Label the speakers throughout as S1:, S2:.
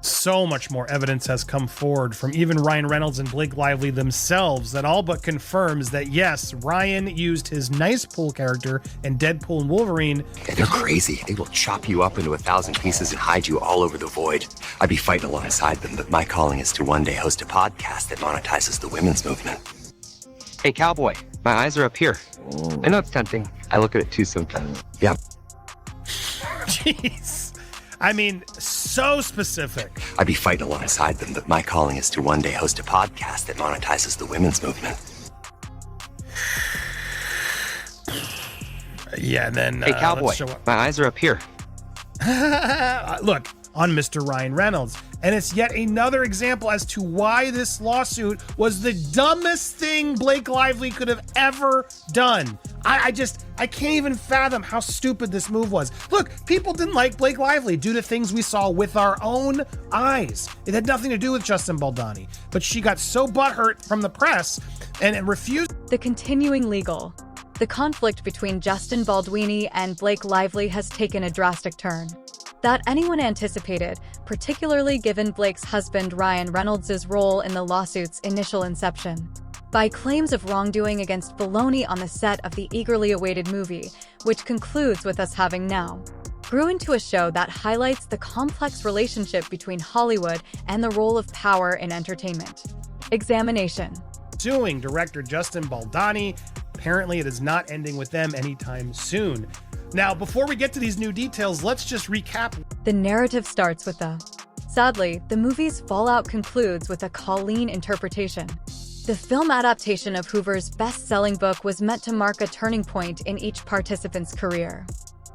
S1: So much more evidence has come forward from even Ryan Reynolds and Blake Lively themselves that all but confirms that yes, Ryan used his nice pool character in Deadpool and Wolverine.
S2: They're crazy. They will chop you up into 1,000 pieces and hide you all over the void. I'd be fighting alongside them, but my calling is to one day host a podcast that monetizes the women's movement. Hey, cowboy, my eyes are up here. I know it's tempting. I look at it too sometimes. Yeah.
S1: Jeez. I mean, so specific.
S2: I'd be fighting alongside them, but my calling is to one day host a podcast that monetizes the women's movement.
S1: Yeah, and then...
S2: Hey, cowboy, my eyes are up here.
S1: Look, on Mr. Ryan Reynolds. And it's yet another example as to why this lawsuit was the dumbest thing Blake Lively could have ever done. I can't even fathom how stupid this move was. Look, people didn't like Blake Lively due to things we saw with our own eyes. It had nothing to do with Justin Baldoni, but she got so butthurt from the press and refused.
S3: The continuing legal. The conflict between Justin Baldoni and Blake Lively has taken a drastic turn that anyone anticipated, particularly given Blake's husband Ryan Reynolds' role in the lawsuit's initial inception. By claims of wrongdoing against Baldoni on the set of the eagerly awaited movie, which concludes with us having now, grew into a show that highlights the complex relationship between Hollywood and the role of power in entertainment. Examination.
S1: Suing director Justin Baldoni. Apparently it is not ending with them anytime soon. Now, before we get to these new details, let's just recap.
S3: The narrative starts with sadly, the movie's fallout concludes with a Colleen interpretation. The film adaptation of Hoover's best-selling book was meant to mark a turning point in each participant's career.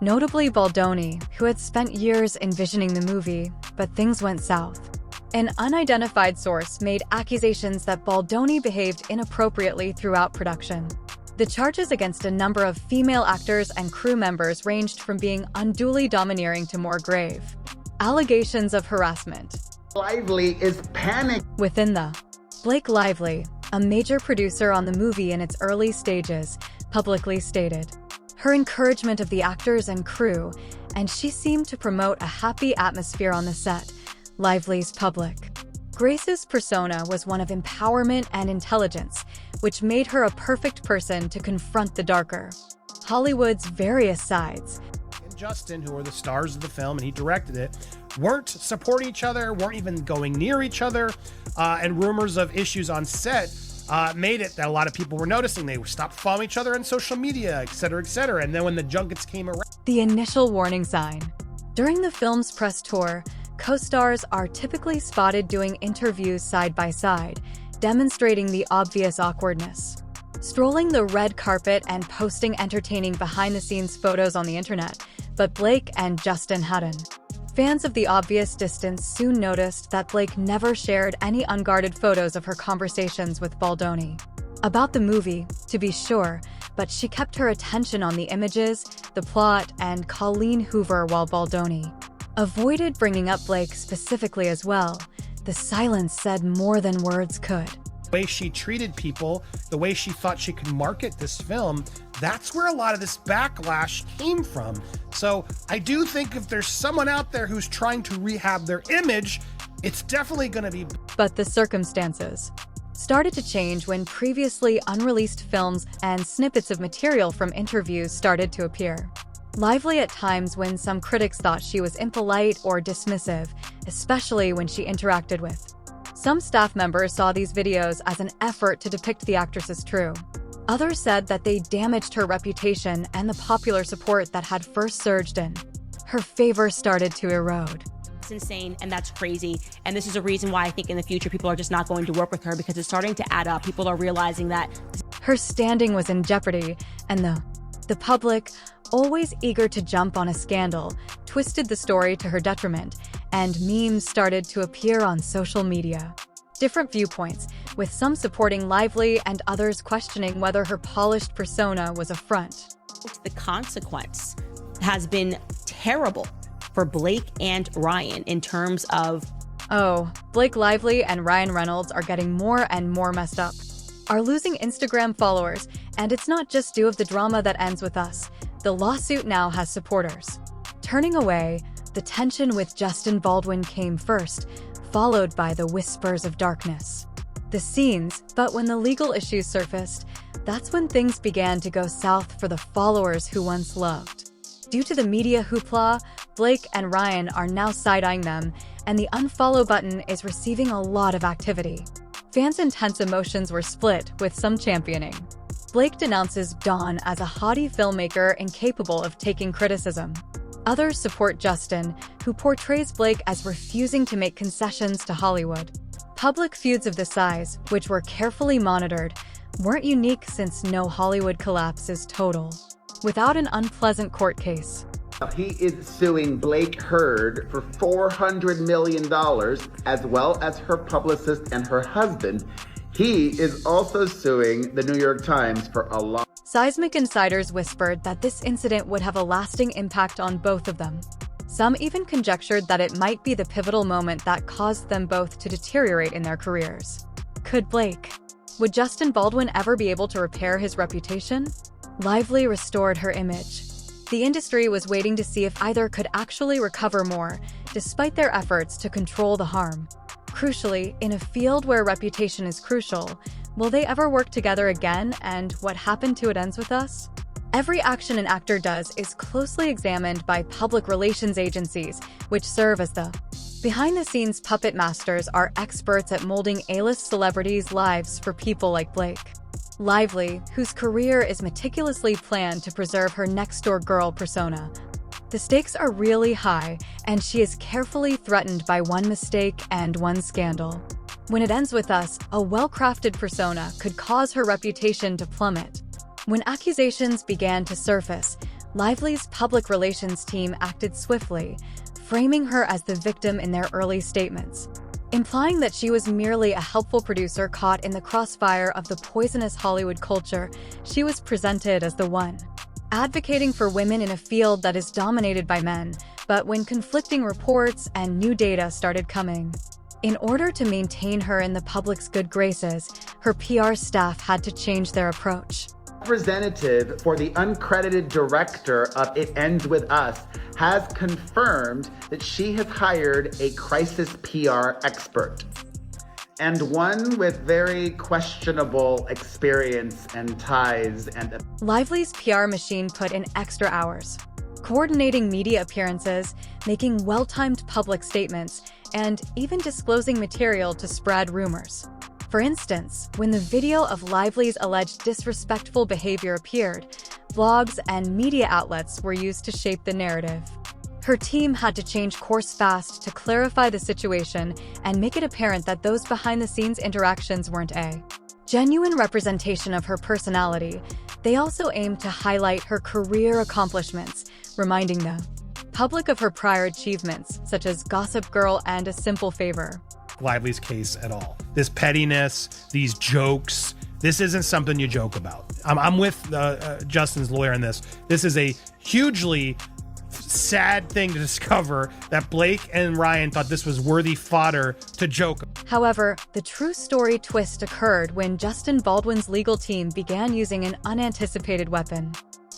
S3: Notably Baldoni, who had spent years envisioning the movie, but things went south. An unidentified source made accusations that Baldoni behaved inappropriately throughout production. The charges against a number of female actors and crew members ranged from being unduly domineering to more grave allegations of harassment.
S4: Lively is panicked.
S3: Within the Blake Lively, a major producer on the movie in its early stages, publicly stated her encouragement of the actors and crew, and she seemed to promote a happy atmosphere on the set. Lively's public Grace's persona was one of empowerment and intelligence, which made her a perfect person to confront the darker Hollywood's various sides.
S1: And Justin, who are the stars of the film, and he directed it, weren't supporting each other, weren't even going near each other, and rumors of issues on set made it that a lot of people were noticing. They stopped following each other on social media, etc., etc. And then when the junkets came around...
S3: The initial warning sign. During the film's press tour, co-stars are typically spotted doing interviews side by side, demonstrating the obvious awkwardness. Strolling the red carpet and posting entertaining behind-the-scenes photos on the internet, but Blake and Justin hadn't. Fans of the obvious distance soon noticed that Blake never shared any unguarded photos of her conversations with Baldoni. About the movie, to be sure, but she kept her attention on the images, the plot, and Colleen Hoover while Baldoni avoided bringing up Blake specifically as well. The silence said more than words could.
S1: The way she treated people, the way she thought she could market this film, that's where a lot of this backlash came from. So I do think if there's someone out there who's trying to rehab their image, it's definitely going to be...
S3: But the circumstances started to change when previously unreleased films and snippets of material from interviews started to appear. Lively at times when some critics thought she was impolite or dismissive, especially when she interacted with. Some staff members saw these videos as an effort to depict the actress as true. Others said that they damaged her reputation and the popular support that had first surged in. Her favor started to erode.
S5: It's insane, and that's crazy. And this is a reason why I think in the future people are just not going to work with her, because it's starting to add up. People are realizing that
S3: her standing was in jeopardy, and the public, always eager to jump on a scandal, twisted the story to her detriment, and memes started to appear on social media. Different viewpoints, with some supporting Lively and others questioning whether her polished persona was a front.
S5: The consequence has been terrible for Blake and Ryan in terms of...
S3: Oh, Blake Lively and Ryan Reynolds are getting more and more messed up, are losing Instagram followers, and it's not just due of the drama that ends with us. The lawsuit now has supporters turning away, The tension with Justin Baldwin came first, followed by the whispers of darkness. The scenes, but when the legal issues surfaced, that's when things began to go south for the followers who once loved. Due to the media hoopla, Blake and Ryan are now side-eyeing them, and the unfollow button is receiving a lot of activity. Fans' intense emotions were split, with some championing. Blake denounces Dawn as a haughty filmmaker incapable of taking criticism. Others support Justin, who portrays Blake as refusing to make concessions to Hollywood. Public feuds of this size, which were carefully monitored, weren't unique since no Hollywood collapse is total. Without an unpleasant court case.
S4: He is suing Blake Heard for $400 million, as well as her publicist and her husband. He is also suing the New York Times for a lot.
S3: Seismic insiders whispered that this incident would have a lasting impact on both of them. Some even conjectured that it might be the pivotal moment that caused them both to deteriorate in their careers. Would Justin Baldwin ever be able to repair his reputation? Lively restored her image. The industry was waiting to see if either could actually recover more, despite their efforts to control the harm. Crucially, in a field where reputation is crucial, will they ever work together again, and what happened to It Ends With Us? Every action an actor does is closely examined by public relations agencies, which serve as the behind-the-scenes puppet masters are experts at molding A-list celebrities' lives for people like Blake. Lively, whose career is meticulously planned to preserve her next-door girl persona. The stakes are really high, and she is carefully threatened by one mistake and one scandal. When It Ends With Us, a well-crafted persona could cause her reputation to plummet. When accusations began to surface, Lively's public relations team acted swiftly, framing her as the victim in their early statements. Implying that she was merely a helpful producer caught in the crossfire of the poisonous Hollywood culture, she was presented as the one. Advocating for women in a field that is dominated by men, but when conflicting reports and new data started coming. In order to maintain her in the public's good graces, her PR staff had to change their approach.
S4: Representative for the uncredited director of It Ends With Us has confirmed that she has hired a crisis PR expert, and one with very questionable experience and ties. And
S3: Lively's PR machine put in extra hours, coordinating media appearances, making well-timed public statements, and even disclosing material to spread rumors. For instance, when the video of Lively's alleged disrespectful behavior appeared, blogs and media outlets were used to shape the narrative. Her team had to change course fast to clarify the situation and make it apparent that those behind-the-scenes interactions weren't a genuine representation of her personality. They also aimed to highlight her career accomplishments, reminding the public of her prior achievements, such as Gossip Girl and A Simple Favor.
S1: Lively's case at all. This pettiness, these jokes, this isn't something you joke about. I'm with Justin's lawyer in this. This is a hugely sad thing to discover that Blake and Ryan thought this was worthy fodder to joke.
S3: However, the true story twist occurred when Justin Baldwin's legal team began using an unanticipated weapon.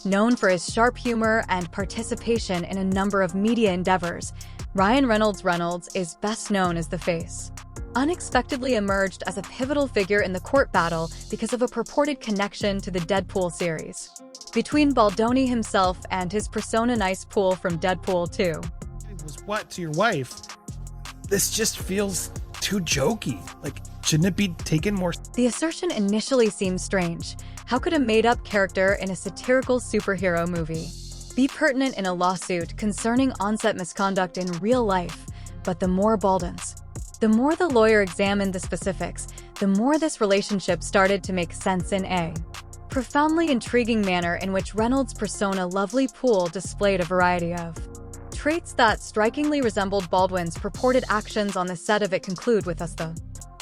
S3: Known for his sharp humor and participation in a number of media endeavors, Ryan Reynolds is best known as The Face. Unexpectedly emerged as a pivotal figure in the court battle because of a purported connection to the Deadpool series. Between Baldoni himself and his persona Nice Pool from Deadpool 2.
S1: It was what to your wife? This just feels too jokey. Like, shouldn't it be taken more?
S3: The assertion initially seemed strange. How could a made-up character in a satirical superhero movie be pertinent in a lawsuit concerning on-set misconduct in real life? But the more the more the lawyer examined the specifics, the more this relationship started to make sense in a profoundly intriguing manner in which Reynolds' persona Lovely Pool displayed a variety of traits that strikingly resembled Baldwin's purported actions on the set of It Conclude With Us.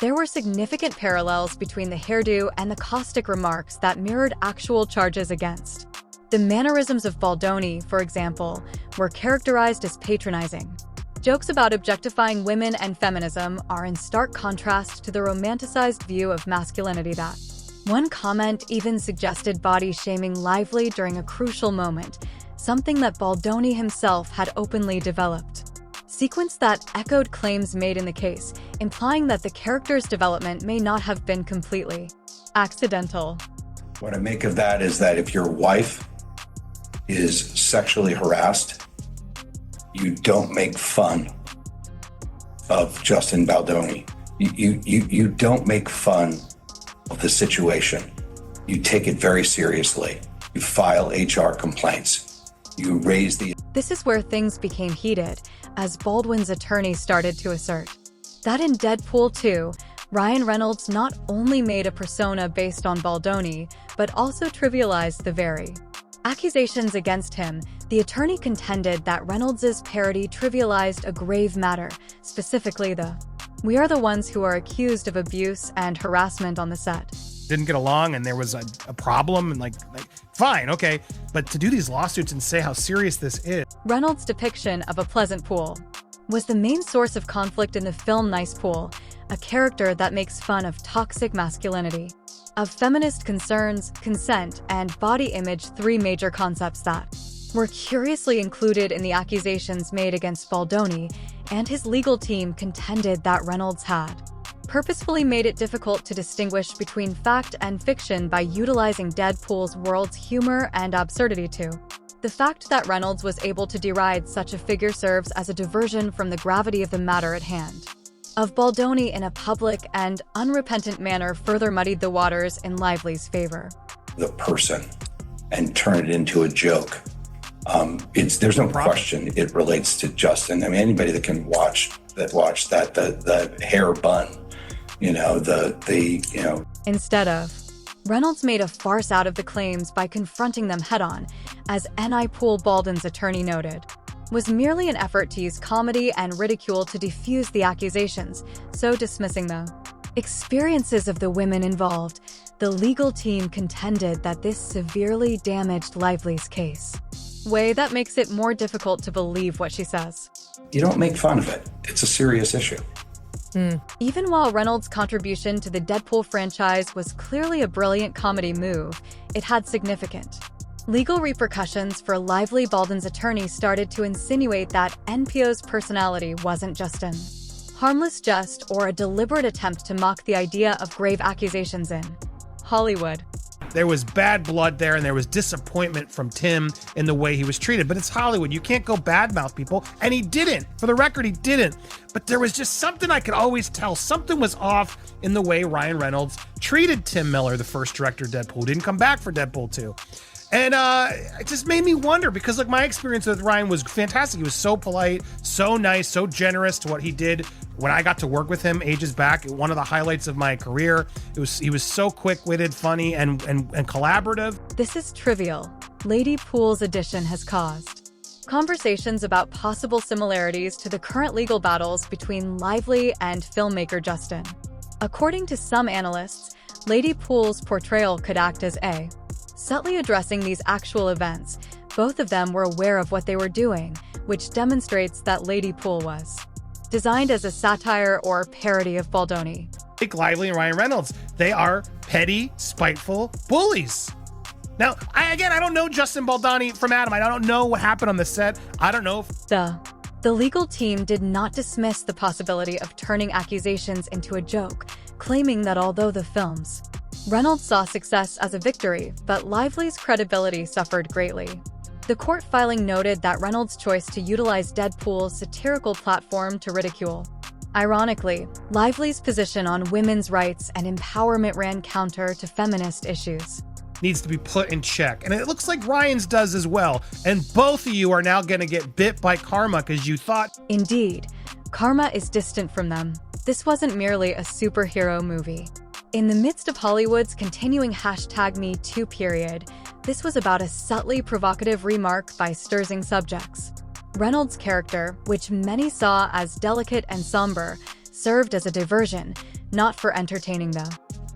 S3: There were significant parallels between the hairdo and the caustic remarks that mirrored actual charges against. The mannerisms of Baldoni, for example, were characterized as patronizing. Jokes about objectifying women and feminism are in stark contrast to the romanticized view of masculinity that one comment even suggested body-shaming Lively during a crucial moment, something that Baldoni himself had openly developed. sequence that echoed claims made in the case, implying that the character's development may not have been completely accidental.
S6: What I make of that is that if your wife is sexually harassed, you don't make fun of Justin Baldoni. You don't make fun of the situation. You take it very seriously. You file HR complaints. You raise the...
S3: This is where things became heated, as Baldwin's attorney started to assert that in Deadpool 2, Ryan Reynolds not only made a persona based on Baldoni, but also trivialized the very accusations against him. The attorney contended that Reynolds' parody trivialized a grave matter, specifically the "we are the ones who are accused of abuse and harassment on the set."
S1: Didn't get along and there was a problem and like fine, okay. But to do these lawsuits and say how serious this is.
S3: Reynolds' depiction of a pleasant pool was the main source of conflict in the film Nice Pool, a character that makes fun of toxic masculinity, of feminist concerns, consent, and body image, three major concepts that were curiously included in the accusations made against Baldoni, and his legal team contended that Reynolds had purposefully made it difficult to distinguish between fact and fiction by utilizing Deadpool's world's humor and absurdity too. The fact that Reynolds was able to deride such a figure serves as a diversion from the gravity of the matter at hand. Of Baldoni in a public and unrepentant manner further muddied the waters in Lively's favor.
S6: The person and turn it into a joke. There's no question it relates to Justin. I mean, anybody that can watch that, the hair bun,
S3: Instead of, Reynolds made a farce out of the claims by confronting them head-on, as N.I. Poole Baldwin's attorney noted, was merely an effort to use comedy and ridicule to defuse the accusations, so dismissing the experiences of the women involved. The legal team contended that this severely damaged Lively's case. Way that makes it more difficult to believe what she says.
S6: You don't make fun of it. It's a serious issue.
S3: Even while Reynolds' contribution to the Deadpool franchise was clearly a brilliant comedy move, it had significant legal repercussions for Lively. Baldwin's attorney started to insinuate that NPO's personality wasn't just an harmless jest or a deliberate attempt to mock the idea of grave accusations in Hollywood.
S1: There was bad blood there and there was disappointment from Tim in the way he was treated. But it's Hollywood. You can't go badmouth people. And he didn't. For the record, he didn't. But there was just something I could always tell. Something was off in the way Ryan Reynolds treated Tim Miller, the first director of Deadpool. Didn't come back for Deadpool 2. And it just made me wonder because like my experience with Ryan was fantastic. He was so polite, so nice, so generous to what he did when I got to work with him ages back. One of the highlights of my career. He was so quick-witted, funny, and collaborative.
S3: This is trivial. Lady Poole's addition has caused conversations about possible similarities to the current legal battles between Lively and filmmaker Justin. According to some analysts, Lady Poole's portrayal could act as a subtly addressing these actual events. Both of them were aware of what they were doing, which demonstrates that Lady Poole was designed as a satire or parody of Baldoni.
S1: Blake Lively and Ryan Reynolds, they are petty, spiteful bullies. Now, I don't know Justin Baldoni from Adam. I don't know what happened on the set. I don't know if...
S3: The legal team did not dismiss the possibility of turning accusations into a joke, claiming that although the films Reynolds saw success as a victory, but Lively's credibility suffered greatly. The court filing noted that Reynolds' choice to utilize Deadpool's satirical platform to ridicule. Ironically, Lively's position on women's rights and empowerment ran counter to feminist issues.
S1: Needs to be put in check. And it looks like Ryan's does as well. And both of you are now going to get bit by karma because you thought...
S3: Indeed, karma is distant from them. This wasn't merely a superhero movie. In the midst of Hollywood's continuing #MeToo period, this was about a subtly provocative remark by Sturzing subjects. Reynolds' character, which many saw as delicate and somber, served as a diversion, not for entertaining though.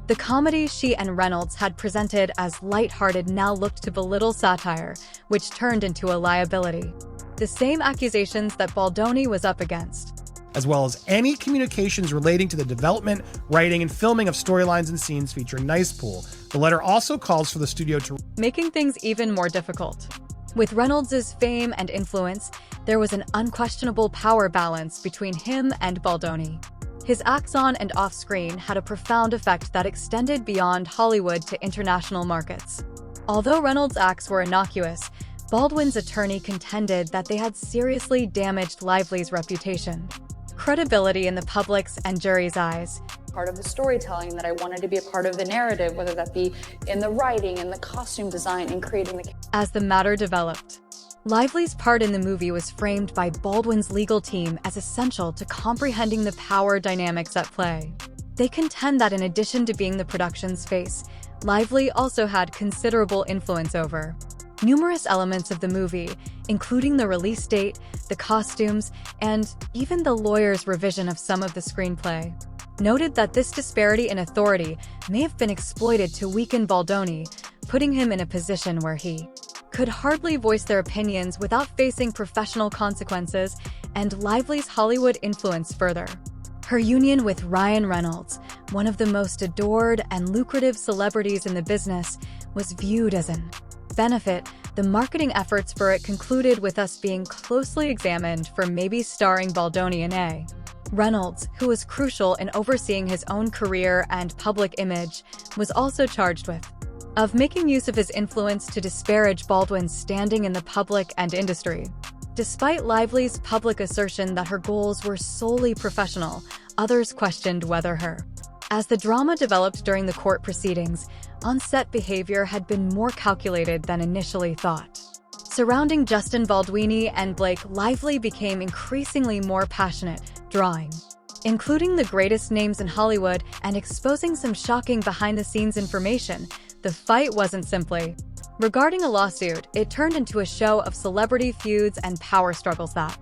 S3: The comedy she and Reynolds had presented as lighthearted now looked to belittle satire, which turned into a liability. The same accusations that Baldoni was up against,
S1: as well as any communications relating to the development, writing, and filming of storylines and scenes featuring Nice Pool. The letter also calls for the studio to...
S3: making things even more difficult. With Reynolds' fame and influence, there was an unquestionable power balance between him and Baldoni. His acts on and off-screen had a profound effect that extended beyond Hollywood to international markets. Although Reynolds' acts were innocuous, Baldwin's attorney contended that they had seriously damaged Lively's reputation. Credibility in the public's and jury's eyes.
S7: Part of the storytelling, that I wanted to be a part of the narrative, whether that be in the writing, in the costume design, and creating the...
S3: As the matter developed, Lively's part in the movie was framed by Baldwin's legal team as essential to comprehending the power dynamics at play. They contend that in addition to being the production's face, Lively also had considerable influence over numerous elements of the movie, including the release date, the costumes, and even the lawyer's revision of some of the screenplay. Noted that this disparity in authority may have been exploited to weaken Baldoni, putting him in a position where he could hardly voice their opinions without facing professional consequences and Lively's Hollywood influence further. Her union with Ryan Reynolds, one of the most adored and lucrative celebrities in the business, was viewed as an benefit. The marketing efforts for it concluded with us being closely examined for maybe starring Baldoni in A. Reynolds, who was crucial in overseeing his own career and public image, was also charged with of making use of his influence to disparage Baldwin's standing in the public and industry. Despite Lively's public assertion that her goals were solely professional, others questioned whether her. As the drama developed during the court proceedings, on-set behavior had been more calculated than initially thought. Surrounding Justin Baldoni and Blake Lively became increasingly more passionate, drawing, including the greatest names in Hollywood and exposing some shocking behind-the-scenes information. The fight wasn't simply regarding a lawsuit, it turned into a show of celebrity feuds and power struggles that,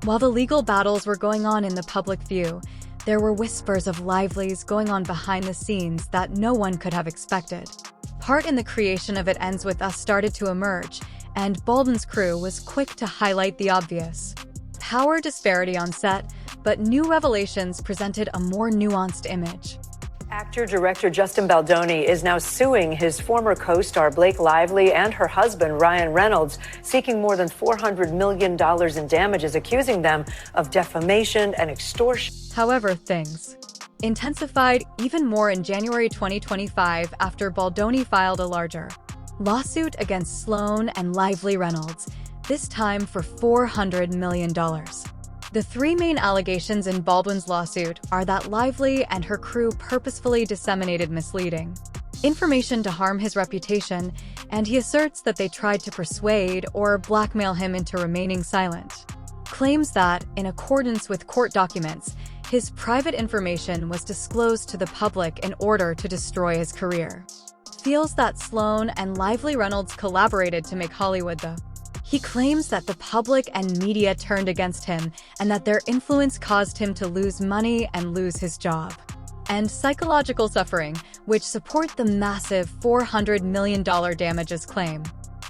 S3: while the legal battles were going on in the public view, there were whispers of Lively's going on behind the scenes that no one could have expected. Part in the creation of It Ends With Us started to emerge, and Baldwin's crew was quick to highlight the obvious power disparity on set, but new revelations presented a more nuanced image.
S8: Actor-director Justin Baldoni is now suing his former co-star Blake Lively and her husband Ryan Reynolds, seeking more than $400 million in damages, accusing them of defamation and extortion.
S3: However, things intensified even more in January 2025 after Baldoni filed a larger lawsuit against Sloan and Lively Reynolds, this time for $400 million. The three main allegations in Baldwin's lawsuit are that Lively and her crew purposefully disseminated misleading information to harm his reputation, and he asserts that they tried to persuade or blackmail him into remaining silent. Claims that, in accordance with court documents, his private information was disclosed to the public in order to destroy his career. Feels that Sloan and Lively Reynolds collaborated to make Hollywood the He claims that the public and media turned against him and that their influence caused him to lose money and lose his job. And psychological suffering, which support the massive $400 million damages claim.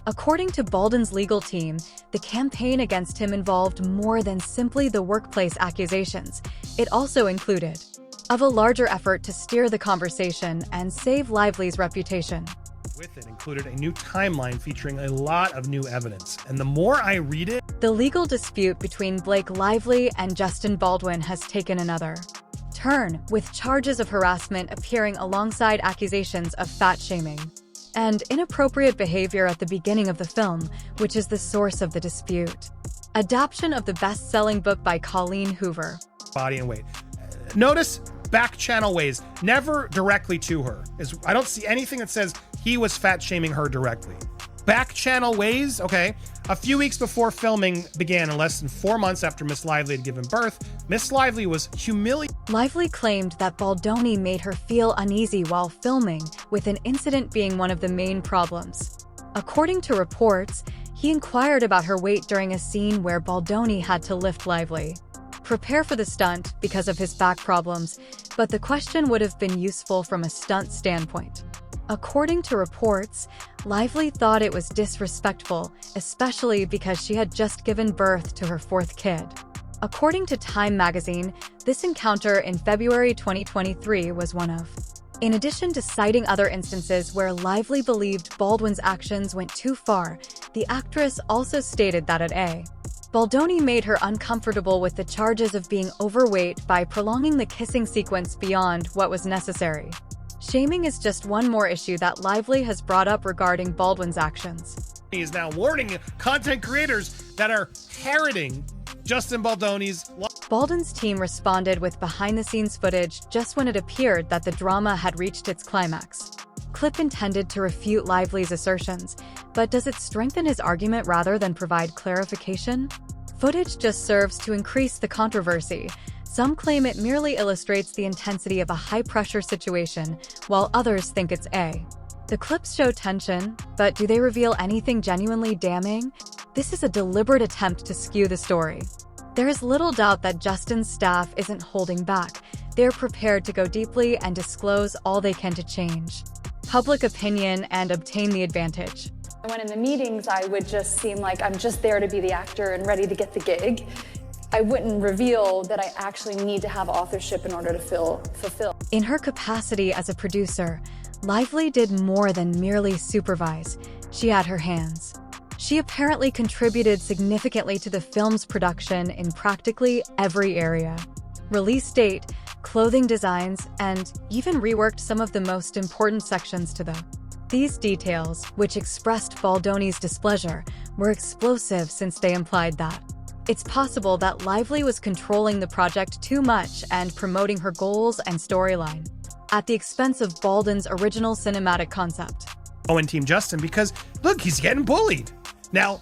S3: According to Baldwin's legal team, the campaign against him involved more than simply the workplace accusations. It also included of a larger effort to steer the conversation and save Lively's reputation.
S1: With it included a new timeline featuring a lot of new evidence. And the more I read it,
S3: the legal dispute between Blake Lively and Justin Baldwin has taken another turn, with charges of harassment appearing alongside accusations of fat-shaming and inappropriate behavior at the beginning of the film, which is the source of the dispute. Adaptation of the best-selling book by Colleen Hoover.
S1: Body and weight. Notice back channel ways, never directly to her. I don't see anything that says he was fat-shaming her directly. Back channel ways, okay. A few weeks before filming began, in less than 4 months after Miss Lively had given birth, Miss Lively was humiliated.
S3: Lively claimed that Baldoni made her feel uneasy while filming, with an incident being one of the main problems. According to reports, he inquired about her weight during a scene where Baldoni had to lift Lively. Prepare for the stunt because of his back problems, but the question would have been useful from a stunt standpoint. According to reports, Lively thought it was disrespectful, especially because she had just given birth to her fourth kid. According to Time magazine, this encounter in February 2023 was one of. In addition to citing other instances where Lively believed Baldwin's actions went too far, the actress also stated that at a Baldoni made her uncomfortable with the charges of being overweight by prolonging the kissing sequence beyond what was necessary. Shaming is just one more issue that Lively has brought up regarding Baldwin's actions.
S1: He is now warning content creators that are parroting Justin Baldoni's.
S3: Baldwin's team responded with behind-the-scenes footage just when it appeared that the drama had reached its climax. Clip intended to refute Lively's assertions, but does it strengthen his argument rather than provide clarification? Footage just serves to increase the controversy. Some claim it merely illustrates the intensity of a high-pressure situation, while others think it's The clips show tension, but do they reveal anything genuinely damning? This is a deliberate attempt to skew the story. There is little doubt that Justin's staff isn't holding back. They're prepared to go deeply and disclose all they can to change public opinion and obtain the advantage.
S7: When in the meetings, I would just seem like I'm just there to be the actor and ready to get the gig. I wouldn't reveal that I actually need to have authorship in order to fulfill.
S3: In her capacity as a producer, Lively did more than merely supervise. She had her hands. She apparently contributed significantly to the film's production in practically every area. Release date, clothing designs, and even reworked some of the most important sections to them. These details, which expressed Baldoni's displeasure, were explosive since they implied that it's possible that Lively was controlling the project too much and promoting her goals and storyline at the expense of Baldwin's original cinematic concept.
S1: And Team Justin, because look, he's getting bullied. Now,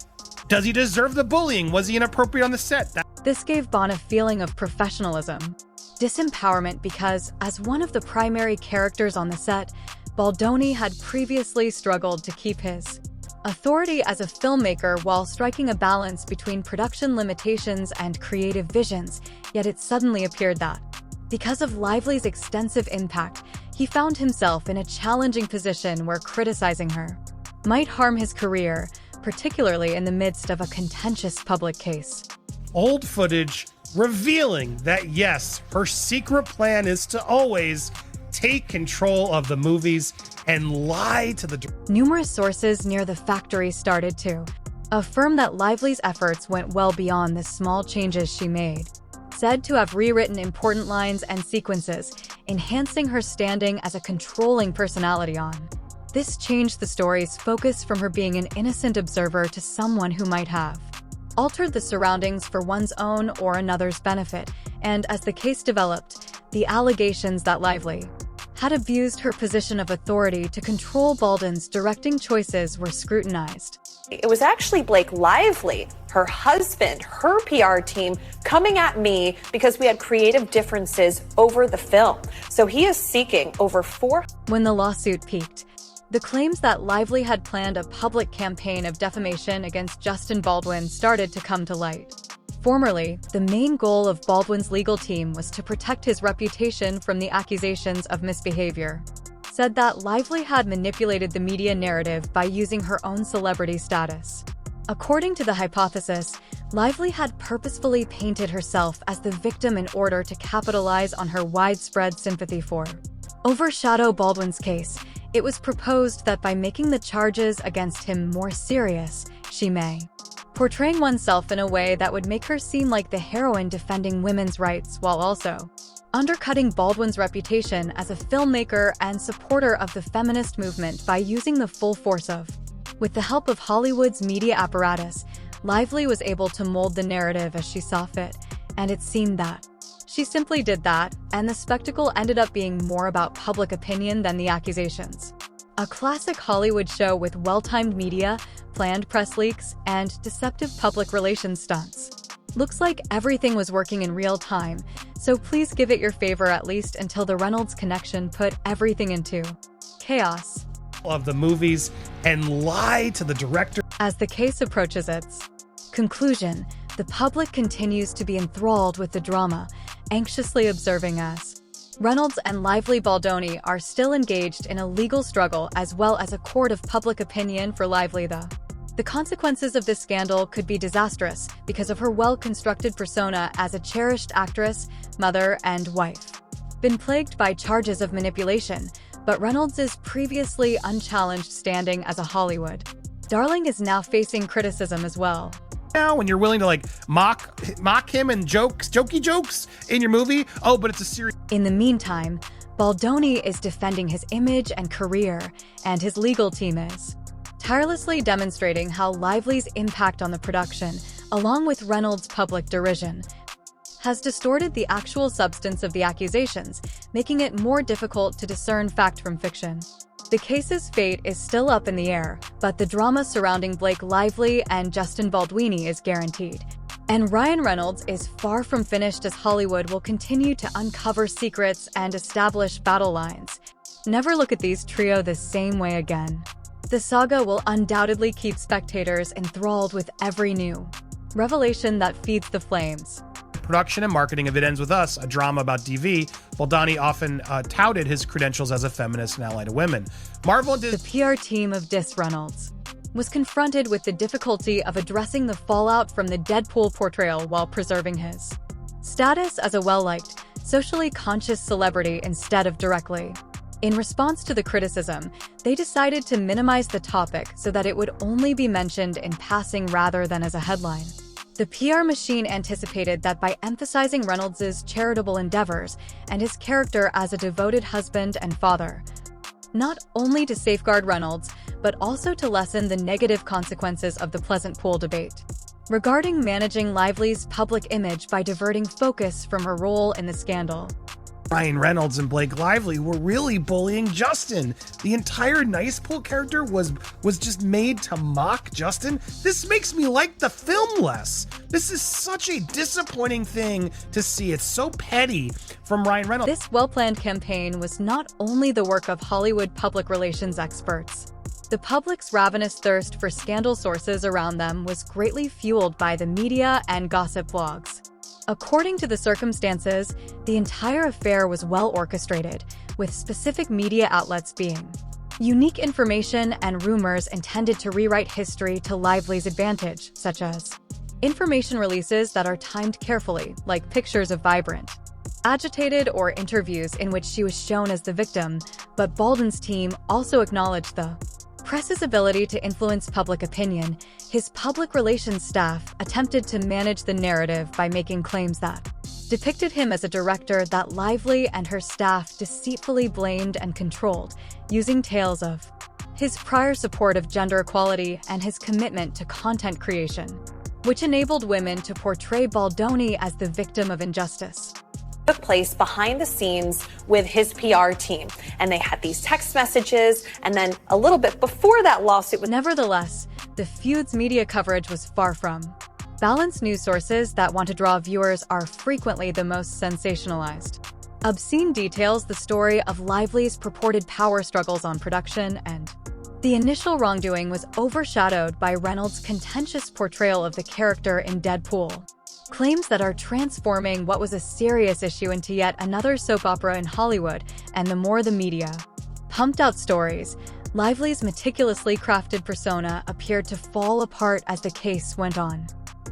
S1: does he deserve the bullying? Was he inappropriate on the set?
S3: This gave Bond a feeling of professionalism, disempowerment, because as one of the primary characters on the set, Baldoni had previously struggled to keep his authority as a filmmaker while striking a balance between production limitations and creative visions, yet it suddenly appeared that, because of Lively's extensive impact, he found himself in a challenging position where criticizing her might harm his career, particularly in the midst of a contentious public case.
S1: Old footage revealing that yes, her secret plan is to always take control of the movies and lie to the...
S3: Numerous sources near the factory started to affirm that Lively's efforts went well beyond the small changes she made, said to have rewritten important lines and sequences, enhancing her standing as a controlling personality on. This changed the story's focus from her being an innocent observer to someone who might have altered the surroundings for one's own or another's benefit, and as the case developed, the allegations that Lively had abused her position of authority to control Baldwin's directing choices were scrutinized.
S8: It was actually Blake Lively, her husband, her PR team, coming at me because we had creative differences over the film. So he is seeking over
S3: When the lawsuit peaked, the claims that Lively had planned a public campaign of defamation against Justin Baldwin started to come to light. Formerly, the main goal of Baldwin's legal team was to protect his reputation from the accusations of misbehavior. Said that Lively had manipulated the media narrative by using her own celebrity status. According to the hypothesis, Lively had purposefully painted herself as the victim in order to capitalize on her widespread sympathy for overshadow Baldwin's case. It was proposed that by making the charges against him more serious, she may portraying oneself in a way that would make her seem like the heroine defending women's rights while also undercutting Baldwin's reputation as a filmmaker and supporter of the feminist movement by using the full force of. With the help of Hollywood's media apparatus, Lively was able to mold the narrative as she saw fit, and it seemed that she simply did that, and the spectacle ended up being more about public opinion than the accusations. A classic Hollywood show with well-timed media, planned press leaks, and deceptive public relations stunts. Looks like everything was working in real time, so please give it your favor at least until the Reynolds connection put everything into chaos
S1: of the movies and lie to the director.
S3: As the case approaches its conclusion, the public continues to be enthralled with the drama, anxiously observing as Reynolds and Lively Baldoni are still engaged in a legal struggle as well as a court of public opinion for Lively. The consequences of this scandal could be disastrous because of her well-constructed persona as a cherished actress, mother, and wife. Been plagued by charges of manipulation, but Reynolds' previously unchallenged standing as a Hollywood darling is now facing criticism as well.
S1: now when you're willing to like mock him and jokey jokes in your movie. Oh, but it's a serious.
S3: In the meantime, Baldoni is defending his image and career, and his legal team is tirelessly demonstrating how Lively's impact on the production, along with Reynolds' public derision, has distorted the actual substance of the accusations, making it more difficult to discern fact from fiction. The case's fate is still up in the air, but the drama surrounding Blake Lively and Justin Baldoni is guaranteed. And Ryan Reynolds is far from finished, as Hollywood will continue to uncover secrets and establish battle lines. Never look at these trio the same way again. The saga will undoubtedly keep spectators enthralled with every new revelation that feeds the flames.
S1: Production and marketing of It Ends With Us, a drama about DV, Baldoni often touted his credentials as a feminist and ally to women. Marvel and
S3: The PR team of Dis Reynolds was confronted with the difficulty of addressing the fallout from the Deadpool portrayal while preserving his status as a well-liked, socially conscious celebrity instead of directly. In response to the criticism, they decided to minimize the topic so that it would only be mentioned in passing rather than as a headline. The PR machine anticipated that by emphasizing Reynolds' charitable endeavors and his character as a devoted husband and father, not only to safeguard Reynolds, but also to lessen the negative consequences of the Pleasant Pool debate regarding managing Lively's public image by diverting focus from her role in the scandal.
S1: Ryan Reynolds and Blake Lively were really bullying Justin. The entire Nice Pool character was just made to mock Justin. This makes me like the film less. This is such a disappointing thing to see. It's so petty from Ryan Reynolds.
S3: This well-planned campaign was not only the work of Hollywood public relations experts. The public's ravenous thirst for scandal sources around them was greatly fueled by the media and gossip blogs. According to the circumstances, the entire affair was well orchestrated, with specific media outlets being unique information and rumors intended to rewrite history to Lively's advantage, such as information releases that are timed carefully, like pictures of vibrant, agitated, or interviews in which she was shown as the victim. But Baldwin's team also acknowledged the press's ability to influence public opinion. His public relations staff attempted to manage the narrative by making claims that depicted him as a director that Lively and her staff deceitfully blamed and controlled, using tales of his prior support of gender equality and his commitment to content creation, which enabled women to portray Baldoni as the victim of injustice.
S9: Took place behind the scenes with his PR team, and they had these text messages, and then a little bit before that lawsuit was—
S3: Nevertheless, the feud's media coverage was far from balanced. News sources that want to draw viewers are frequently the most sensationalized. Obscene details the story of Lively's purported power struggles on production, and the initial wrongdoing was overshadowed by Reynolds' contentious portrayal of the character in Deadpool. Claims that are transforming what was a serious issue into yet another soap opera in Hollywood. And the more the media pumped out stories, Lively's meticulously crafted persona appeared to fall apart as the case went on.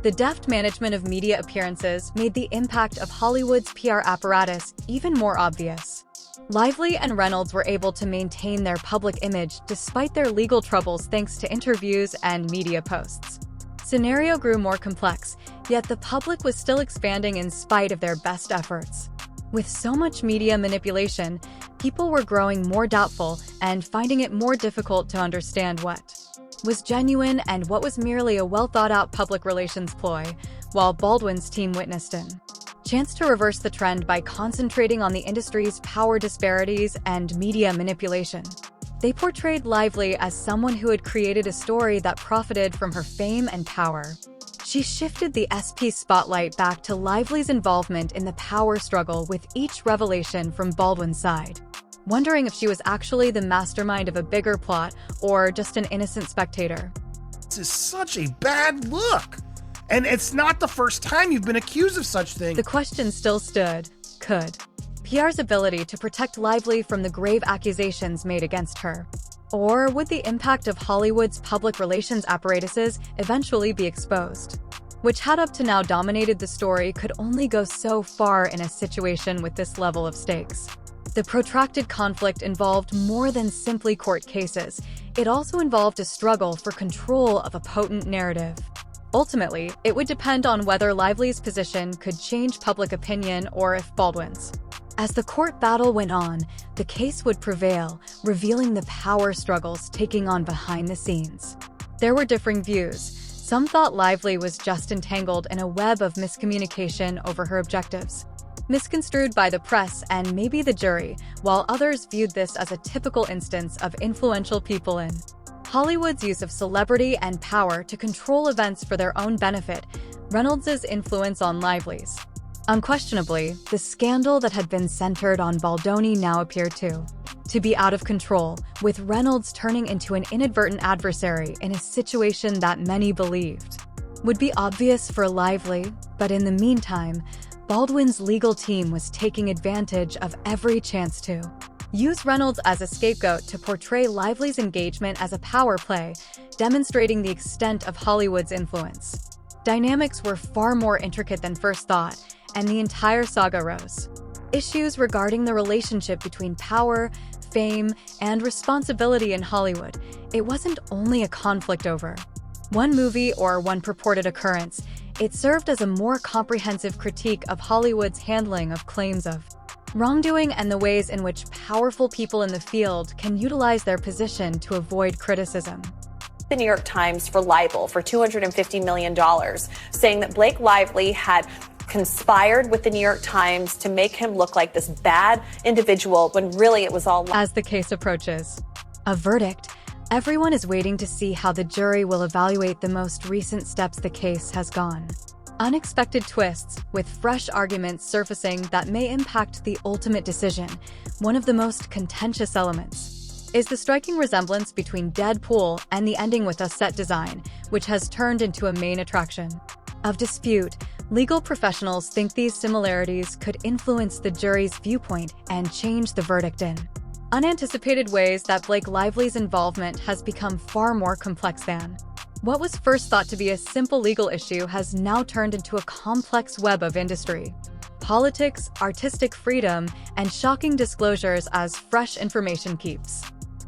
S3: The deft management of media appearances made the impact of Hollywood's PR apparatus even more obvious. Lively and Reynolds were able to maintain their public image despite their legal troubles thanks to interviews and media posts. Scenario grew more complex, yet the public was still expanding in spite of their best efforts. With so much media manipulation, people were growing more doubtful and finding it more difficult to understand what was genuine and what was merely a well-thought-out public relations ploy, while Baldwin's team witnessed an chance to reverse the trend by concentrating on the industry's power disparities and media manipulation. They portrayed Lively as someone who had created a story that profited from her fame and power. She shifted the SP spotlight back to Lively's involvement in the power struggle with each revelation from Baldwin's side, wondering if she was actually the mastermind of a bigger plot or just an innocent spectator.
S1: This is such a bad look. And it's not the first time you've been accused of such things.
S3: The question still stood: could PR's ability to protect Lively from the grave accusations made against her, or would the impact of Hollywood's public relations apparatuses eventually be exposed? Which had up to now dominated the story could only go so far in a situation with this level of stakes. The protracted conflict involved more than simply court cases. It also involved a struggle for control of a potent narrative. Ultimately, it would depend on whether Lively's position could change public opinion or if Baldwin's. As the court battle went on, the case would prevail, revealing the power struggles taking on behind the scenes. There were differing views. Some thought Lively was just entangled in a web of miscommunication over her objectives, misconstrued by the press and maybe the jury, while others viewed this as a typical instance of influential people in Hollywood's use of celebrity and power to control events for their own benefit. Reynolds' influence on Lively's. Unquestionably, the scandal that had been centered on Baldoni now appeared to be out of control, with Reynolds turning into an inadvertent adversary in a situation that many believed would be obvious for Lively, but in the meantime, Baldwin's legal team was taking advantage of every chance to use Reynolds as a scapegoat to portray Lively's engagement as a power play, demonstrating the extent of Hollywood's influence. Dynamics were far more intricate than first thought, and the entire saga rose issues regarding the relationship between power, fame, and responsibility in Hollywood. It wasn't only a conflict over one movie or one purported occurrence. It served as a more comprehensive critique of Hollywood's handling of claims of wrongdoing and the ways in which powerful people in the field can utilize their position to avoid criticism.
S9: The New York Times for libel for $250 million, saying that Blake Lively had conspired with the New York Times to make him look like this bad individual when really it was all.
S3: As the case approaches a verdict, everyone is waiting to see how the jury will evaluate the most recent steps the case has gone. Unexpected twists, with fresh arguments surfacing that may impact the ultimate decision. One of the most contentious elements is the striking resemblance between Deadpool and the ending with a set design, which has turned into a main attraction of dispute. Legal professionals think these similarities could influence the jury's viewpoint and change the verdict in unanticipated ways. That Blake Lively's involvement has become far more complex than what was first thought to be a simple legal issue has now turned into a complex web of industry, politics, artistic freedom, and shocking disclosures as fresh information keeps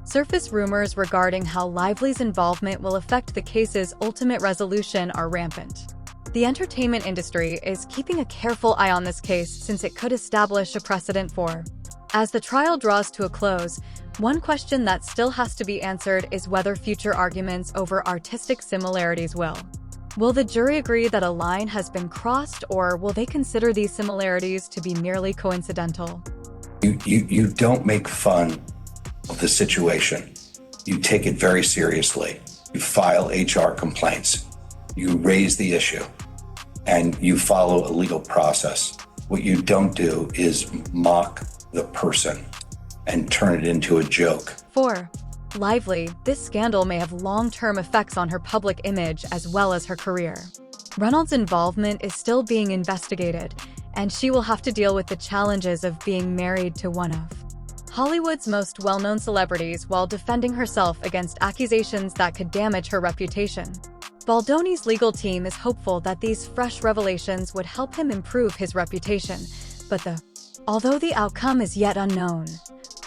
S3: surface. Rumors regarding how Lively's involvement will affect the case's ultimate resolution are rampant. The entertainment industry is keeping a careful eye on this case since it could establish a precedent for. As the trial draws to a close, one question that still has to be answered is whether future arguments over artistic similarities will the jury agree that a line has been crossed, or will they consider these similarities to be merely coincidental?
S6: You don't make fun of the situation. You take it very seriously. You file HR complaints. You raise the issue, and you follow a legal process. What you don't do is mock the person and turn it into a joke.
S3: For Lively, this scandal may have long-term effects on her public image as well as her career. Reynolds' involvement is still being investigated, and she will have to deal with the challenges of being married to one of Hollywood's most well-known celebrities while defending herself against accusations that could damage her reputation. Baldoni's legal team is hopeful that these fresh revelations would help him improve his reputation, but although the outcome is yet unknown,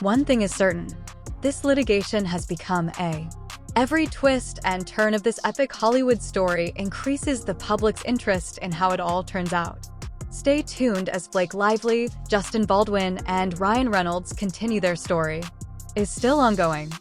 S3: one thing is certain: this litigation has become every twist and turn of this epic Hollywood story increases the public's interest in how it all turns out. Stay tuned as Blake Lively, Justin Baldwin, and Ryan Reynolds continue their story is still ongoing.